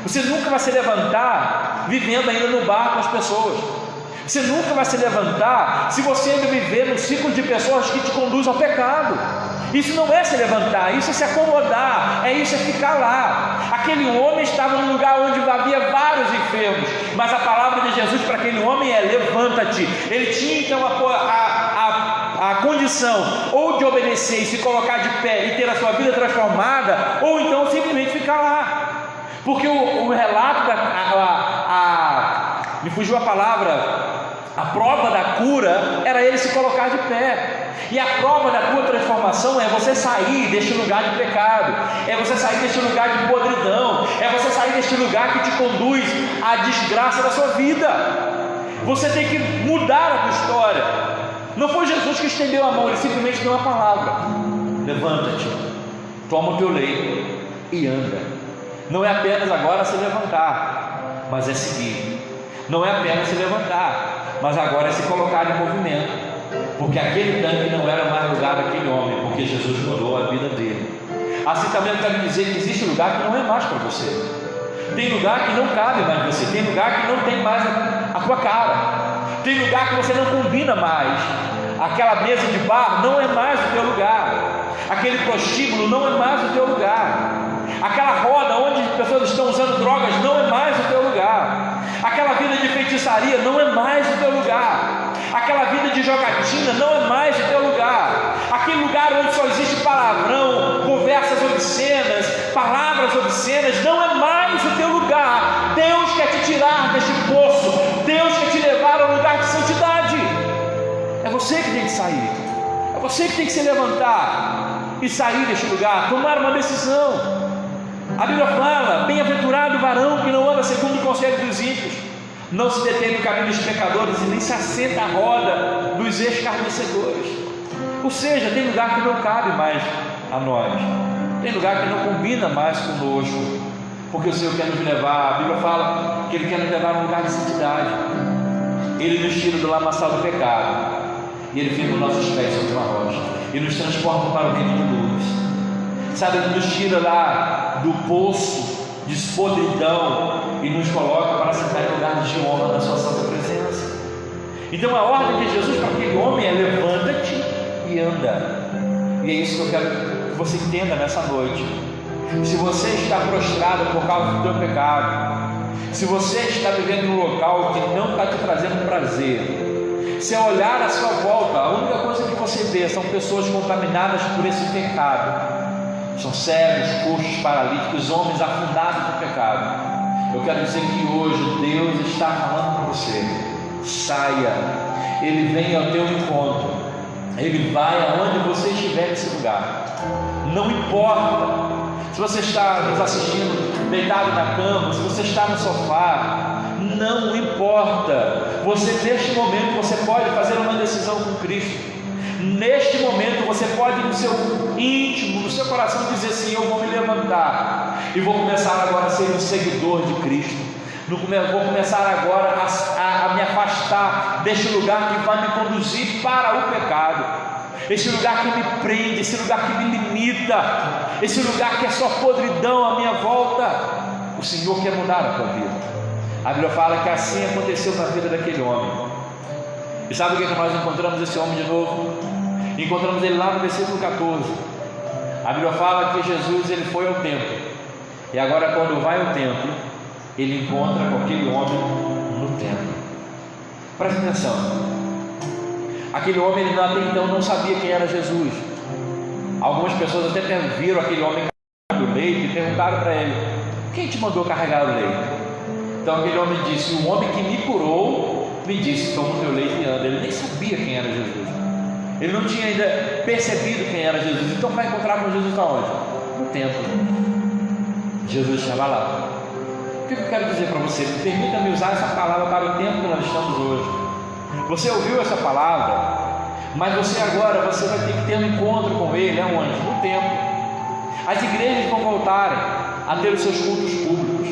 Você nunca vai se levantar vivendo ainda no bar com as pessoas. Você nunca vai se levantar se você ainda viver num ciclo de pessoas que te conduz ao pecado. Isso não é se levantar, isso é se acomodar, isso é ficar lá. Aquele homem estava num lugar onde havia vários enfermos, mas a palavra de Jesus para aquele homem é: levanta-te. Ele tinha então a condição ou de obedecer e se colocar de pé e ter a sua vida transformada, ou então simplesmente ficar lá. Porque o relato me fugiu a palavra, a prova da cura era ele se colocar de pé. E a prova da tua transformação é você sair deste lugar de pecado, é você sair deste lugar de podridão, é você sair deste lugar que te conduz à desgraça da sua vida. Você tem que mudar a tua história. Não foi Jesus que estendeu a mão, ele simplesmente deu uma palavra: levanta-te, toma o teu leito e anda. Não é apenas agora se levantar, mas é seguir. Não é apenas se levantar, mas agora é se colocar em movimento. Porque aquele tanque não era mais lugar daquele homem, porque Jesus mudou a vida dele. Assim também eu quero dizer que existe lugar que não é mais para você. Tem lugar que não cabe mais em você. Tem lugar que não tem mais a tua cara. Tem lugar que você não combina mais. Aquela mesa de bar não é mais o teu lugar. Aquele prostíbulo não é mais o teu lugar. Aquela roda onde as pessoas estão usando drogas não é mais o teu lugar. Aquela vida de feitiçaria não é mais o teu lugar. Aquela vida de jogatina não é mais o teu lugar. Aquele lugar onde só existe palavrão, conversas obscenas, palavras obscenas, não é mais o teu lugar. Deus quer te tirar deste poço, Deus quer te levar a um lugar de santidade. É você que tem que sair, é você que tem que se levantar e sair deste lugar, tomar uma decisão. A Bíblia fala: bem-aventurado o varão que não anda segundo o conselho dos ímpios, não se detém no caminho dos pecadores e nem se assenta à roda dos escarnecedores. Ou seja, tem lugar que não cabe mais a nós, tem lugar que não combina mais conosco, porque o Senhor quer nos levar. A Bíblia fala que Ele quer nos levar a um lugar de santidade. Ele nos tira do lamaçal do pecado e Ele firma os nossos pés sobre uma rocha e nos transporta para o reino de luz. Sabe, Ele nos tira lá do poço de podridão e nos coloca para sentar em lugares de honra na sua santa presença. Então a ordem de Jesus para aquele homem é: levanta-te e anda. E é isso que eu quero que você entenda nessa noite. Se você está prostrado por causa do teu pecado, se você está vivendo num local que não está te trazendo prazer, se ao olhar à sua volta, a única coisa que você vê são pessoas contaminadas por esse pecado, são cegos, coxos, paralíticos, homens afundados no pecado, eu quero dizer que hoje Deus está falando com você: saia. Ele vem ao teu encontro, Ele vai aonde você estiver nesse lugar. Não importa se você está nos assistindo deitado na cama, se você está no sofá, não importa. Você, neste momento, você pode fazer uma decisão com Cristo. Neste momento você pode, no seu íntimo, no seu coração, dizer assim: eu vou me levantar e vou começar agora a ser um seguidor de Cristo. Vou começar agora a me afastar deste lugar que vai me conduzir para o pecado, esse lugar que me prende, esse lugar que me limita, esse lugar que é só podridão à minha volta. O Senhor quer mudar a tua vida. A Bíblia fala que assim aconteceu na vida daquele homem. E sabe o que nós encontramos esse homem de novo? Encontramos ele lá no versículo 14. A Bíblia fala que Jesus, ele foi ao templo, e agora quando vai ao templo, ele encontra com aquele homem no templo. Preste atenção, aquele homem, ele até então não sabia quem era Jesus. Algumas pessoas até viram aquele homem carregando o leito e perguntaram para ele: quem te mandou carregar o leito? Então aquele homem disse: o homem que me curou me disse: toma o teu leito e anda. Ele nem sabia quem era Jesus, ele não tinha ainda percebido quem era Jesus. Então vai encontrar com Jesus aonde? No templo. Jesus estava lá. O que eu quero dizer para você? Permita-me usar essa palavra para o tempo que nós estamos hoje. Você ouviu essa palavra, mas você agora vai ter que ter um encontro com Ele. Aonde? No templo. As igrejas vão voltarem a ter os seus cultos públicos,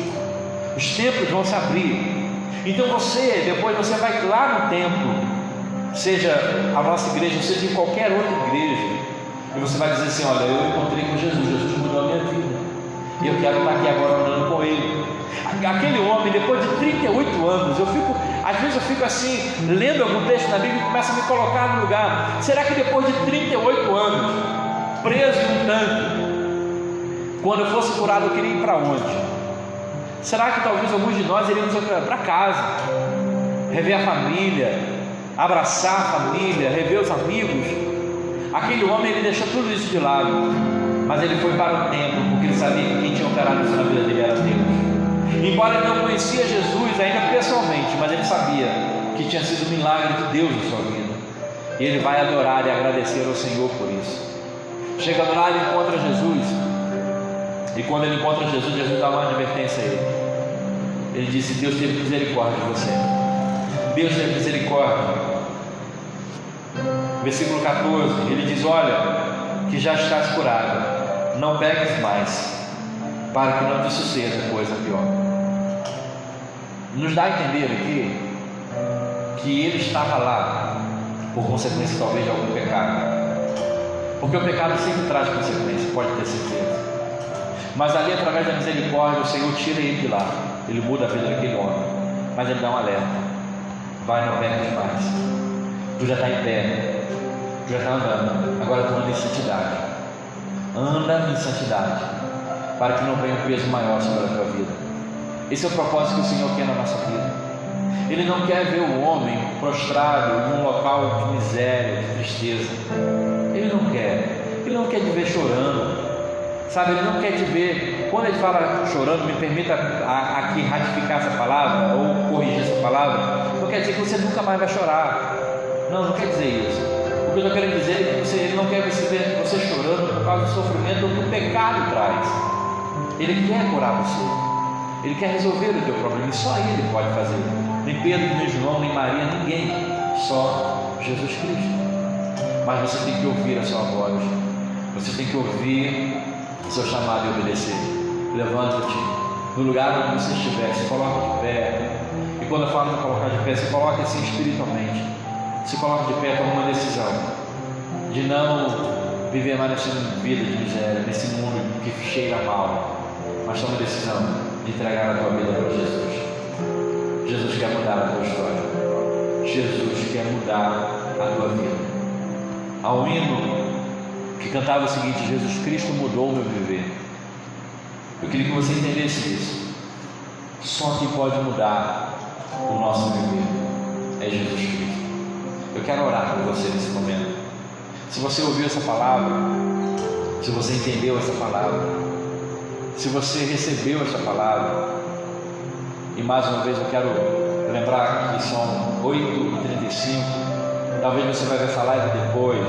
os templos vão se abrir. Então depois você vai lá no templo, seja a nossa igreja, seja em qualquer outra igreja, e você vai dizer assim: olha, eu encontrei com Jesus, Jesus mudou a minha vida, e eu quero estar aqui agora andando com Ele. Aquele homem, depois de 38 anos, às vezes eu fico assim, lendo algum texto na Bíblia e começa a me colocar no lugar. Será que depois de 38 anos, preso em um tanque, quando eu fosse curado, eu queria ir para onde? Será que talvez alguns de nós iríamos para casa, rever a família, abraçar a família, rever os amigos? Aquele homem, ele deixou tudo isso de lado, mas ele foi para o templo, porque ele sabia que quem tinha operado isso na vida dele era Deus. Embora ele não conhecia Jesus ainda pessoalmente, mas ele sabia que tinha sido um milagre de Deus na sua vida, e ele vai adorar e agradecer ao Senhor por isso. Chegando lá, ele encontra Jesus, e quando ele encontra Jesus, Jesus dá uma advertência a ele. Ele disse: Deus teve misericórdia de você, Deus teve misericórdia. Versículo 14, ele diz: olha, que já estás curado, não peques mais, para que não te suceda coisa pior. Nos dá a entender aqui que ele estava lá por consequência talvez de algum pecado, porque o pecado sempre traz consequência, pode ter certeza. Mas ali, através da misericórdia, o Senhor tira ele de lá, ele muda a vida daquele homem, mas ele dá um alerta: vai, não peques mais, tu já está em pé, tu já está andando, agora tu anda em santidade, anda em santidade, para que não venha um peso maior sobre a tua vida. Esse é o propósito que o Senhor quer na nossa vida. Ele não quer ver o homem prostrado em um local de miséria, de tristeza. Ele não quer te ver chorando. Sabe, Ele não quer te ver. Quando Ele fala chorando, me permita aqui ratificar essa palavra ou corrigir essa palavra, não quer dizer que você nunca mais vai chorar. Não quer dizer isso. O que eu estou querendo dizer é que Ele não quer ver você chorando por causa do sofrimento que o pecado traz. Ele quer curar você. Ele quer resolver o teu problema, e só Ele pode fazer. Nem Pedro, nem João, nem Maria, ninguém. Só Jesus Cristo. Mas você tem que ouvir a sua voz. Você tem que ouvir o seu chamado e obedecer. Levanta-te no lugar onde você estiver, se coloca de pé. E quando eu falo de colocar de pé, se coloca assim espiritualmente. Se coloca de pé, toma uma decisão de não viver mais nessa vida de miséria, nesse mundo que cheira mal, mas toma a decisão de entregar a tua vida para Jesus. Jesus quer mudar a tua história. Jesus quer mudar a tua vida. Há um hino que cantava o seguinte: Jesus Cristo mudou o meu viver. Eu queria que você entendesse isso. Só quem pode mudar o nosso viver é Jesus Cristo. Eu quero orar por você nesse momento. Se você ouviu essa palavra, se você entendeu essa palavra, se você recebeu essa palavra, e mais uma vez eu quero lembrar que são 8h35, talvez você vai ver essa live depois,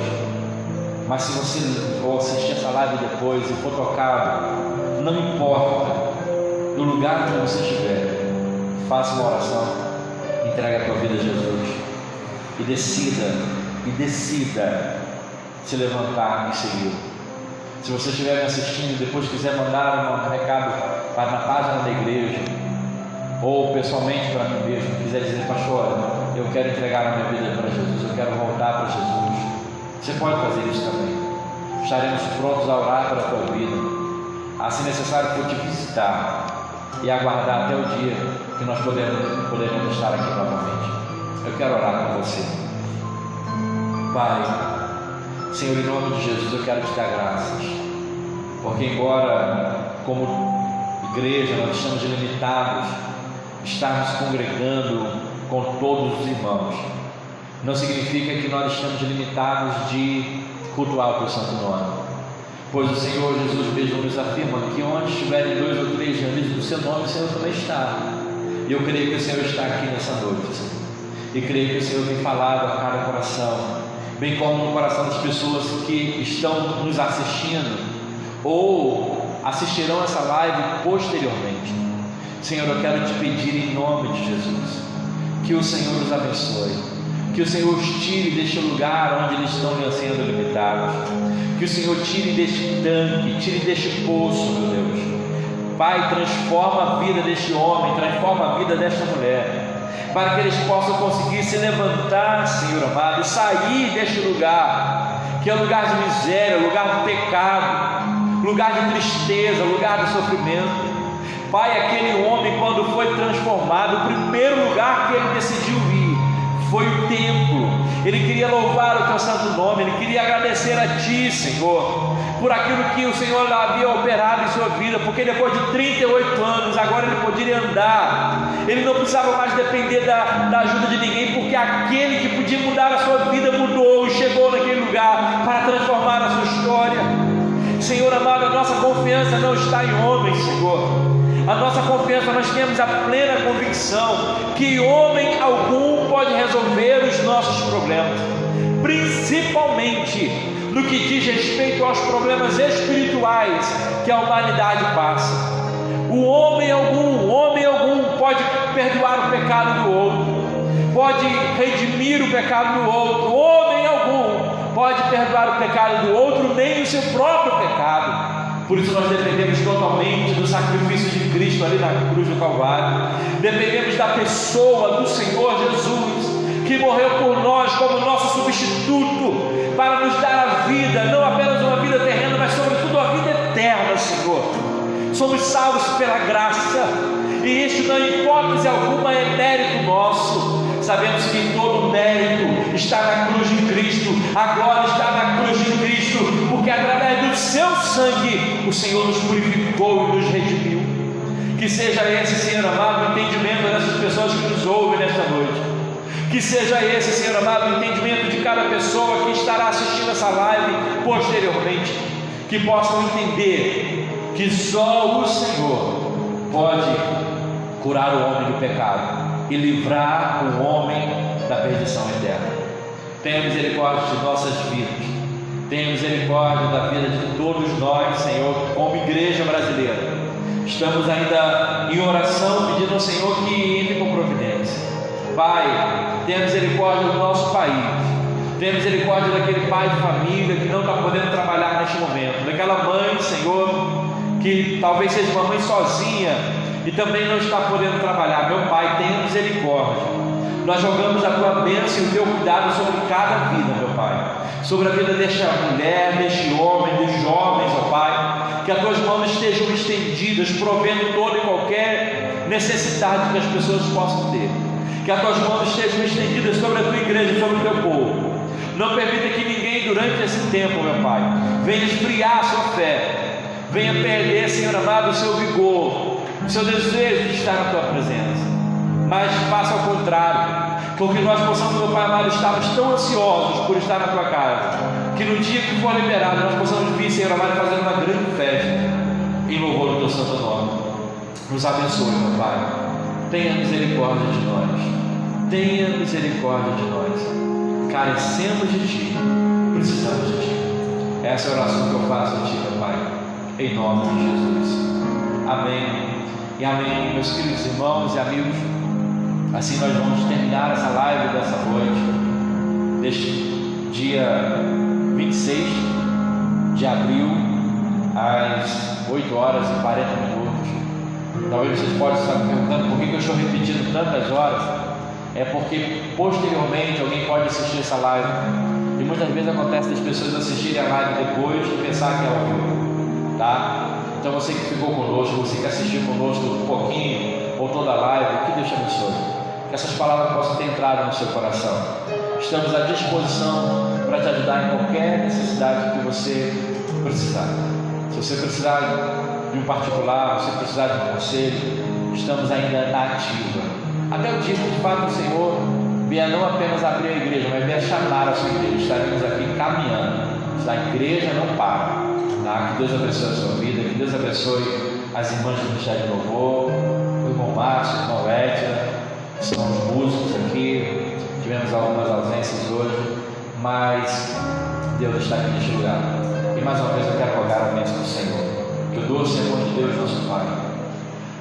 mas se você for assistir essa live depois e for tocado, não importa, no lugar onde você estiver, faça uma oração, entregue a tua vida a Jesus e decida se levantar e seguir. Se você estiver me assistindo e depois quiser mandar um recado na página da igreja ou pessoalmente para mim mesmo, quiser dizer: pastor, eu quero entregar a minha vida para Jesus, eu quero voltar para Jesus, você pode fazer isso também. Estaremos prontos a orar pela tua vida, se necessário for te visitar e aguardar até o dia que nós poderemos estar aqui novamente. Eu quero orar com você. Pai, Senhor, em nome de Jesus, eu quero te dar graças, porque embora como igreja nós estamos limitados, estarmos congregando com todos os irmãos, não significa que nós estamos limitados de cultuar o teu santo nome, pois o Senhor Jesus mesmo nos afirma que onde estiverem 2 ou 3 reunidos do seu nome, o Senhor também está. E eu creio que o Senhor está aqui nessa noite, Senhor, e creio que o Senhor tem falado a cada coração, bem como no coração das pessoas que estão nos assistindo ou assistirão essa live posteriormente. Senhor, eu quero te pedir em nome de Jesus que o Senhor os abençoe, que o Senhor os tire deste lugar onde eles estão sendo limitados, que o Senhor tire deste tanque, tire deste poço, meu Deus. Pai, transforma a vida deste homem, transforma a vida desta mulher, para que eles possam conseguir se levantar, Senhor amado, e sair deste lugar, que é lugar de miséria, lugar de pecado, lugar de tristeza, lugar de sofrimento. Pai, aquele homem, quando foi transformado, o primeiro lugar que ele decidiu ir foi o templo. Ele queria louvar o teu santo nome, ele queria agradecer a ti, Senhor, por aquilo que o Senhor havia operado em sua vida, porque depois de 38 anos, agora ele poderia andar, ele não precisava mais depender da ajuda de ninguém, porque aquele que podia mudar a sua vida mudou e chegou naquele lugar para transformar a sua história. Senhor amado, a nossa confiança não está em homens, Senhor. A nossa confiança, nós temos a plena convicção que homem algum pode resolver os nossos problemas, principalmente no que diz respeito aos problemas espirituais que a humanidade passa. O homem algum pode perdoar o pecado do outro, pode redimir o pecado do outro. Homem algum pode perdoar o pecado do outro, nem o seu próprio pecado. Por isso nós dependemos totalmente do sacrifício de Cristo ali na cruz do Calvário. Dependemos da pessoa do Senhor Jesus, que morreu por nós como nosso substituto, para nos dar a vida, não apenas uma vida terrena, mas sobretudo a vida eterna, Senhor. Somos salvos pela graça, e isto não, em hipótese alguma, é mérito nosso. Sabemos que todo o mérito está na cruz de Cristo, a glória está na cruz de Cristo, porque através do seu sangue o Senhor nos purificou e nos redimiu. Que seja esse, Senhor amado, o entendimento dessas pessoas que nos ouvem nesta noite. Que seja esse, Senhor amado, o entendimento de cada pessoa que estará assistindo essa live posteriormente. que possam entender que só o Senhor pode curar o homem do pecado e livrar o homem da perdição eterna. Tenha misericórdia de nossas vidas, tenha misericórdia da vida de todos nós, Senhor, como igreja brasileira. Estamos ainda em oração pedindo ao Senhor que entre com providência. Pai, tenha misericórdia do nosso país, tenha misericórdia daquele pai de família que não está podendo trabalhar neste momento, daquela mãe, Senhor, que talvez seja uma mãe sozinha e também não está podendo trabalhar. Meu Pai, tenha misericórdia. Nós jogamos a tua bênção e o teu cuidado sobre cada vida, meu Pai, sobre a vida desta mulher, deste homem, dos jovens, ó Pai, que as tuas mãos estejam estendidas, provendo toda e qualquer necessidade que as pessoas possam ter, que as tuas mãos estejam estendidas sobre a tua igreja, sobre o teu povo. Não permita que ninguém durante esse tempo, meu Pai, venha esfriar a sua fé, venha perder, Senhor amado, o seu vigor, o seu desejo de estar na tua presença, mas faça ao contrário, porque nós possamos, meu Pai amado, estarmos tão ansiosos por estar na tua casa, que no dia que for liberado, nós possamos vir, Senhor amado, fazer uma grande festa em louvor do teu santo nome. Nos abençoe, meu Pai, tenha misericórdia de nós, tenha misericórdia de nós, carecemos de ti, precisamos de ti. Essa é a oração que eu faço a ti, meu Pai, em nome de Jesus. Amém e amém. Meus queridos irmãos e amigos, assim nós vamos terminar essa live dessa noite, deste dia 26 de abril, às 8 horas e 40 minutos. Talvez vocês possam estar me perguntando por que eu estou repetindo tantas horas. É porque posteriormente alguém pode assistir essa live, e muitas vezes acontece das pessoas assistirem a live depois e pensar que é ao vivo, tá? Então você que ficou conosco, você que assistiu conosco um pouquinho ou toda a live, que Deus te abençoe, que essas palavras possam ter entrado no seu coração. Estamos à disposição para te ajudar em qualquer necessidade que você precisar. Se você precisar de um particular, se você precisar de um conselho, estamos ainda na ativa, até o dia que de fato o Senhor vier não apenas abrir a igreja, mas vier chamar a sua igreja. Estaremos aqui caminhando. A igreja não para, tá? Que Deus abençoe a sua vida, que Deus abençoe as irmãs do Ministério de Louvor, o irmão Márcio, o irmão Edna, que são os músicos aqui. Tivemos algumas ausências hoje, mas Deus está aqui neste lugar. E mais uma vez eu quero rogar a bênção do Senhor, que o doce amor de Deus, nosso Pai,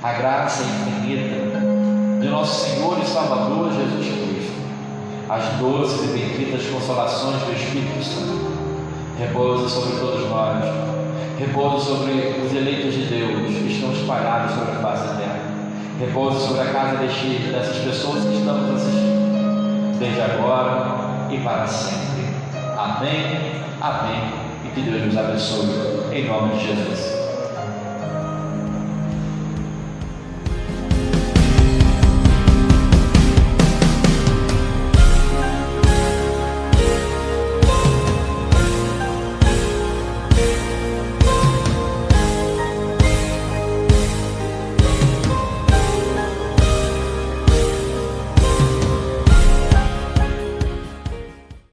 a graça infinita de nosso Senhor e Salvador Jesus Cristo, as doces e benditas consolações do Espírito Santo, repousa sobre todos nós, repousa sobre os eleitos de Deus que estão espalhados sobre a face da terra, repousa sobre a casa dessas pessoas que estamos assistindo, desde agora e para sempre. Amém, amém, e que Deus nos abençoe, em nome de Jesus.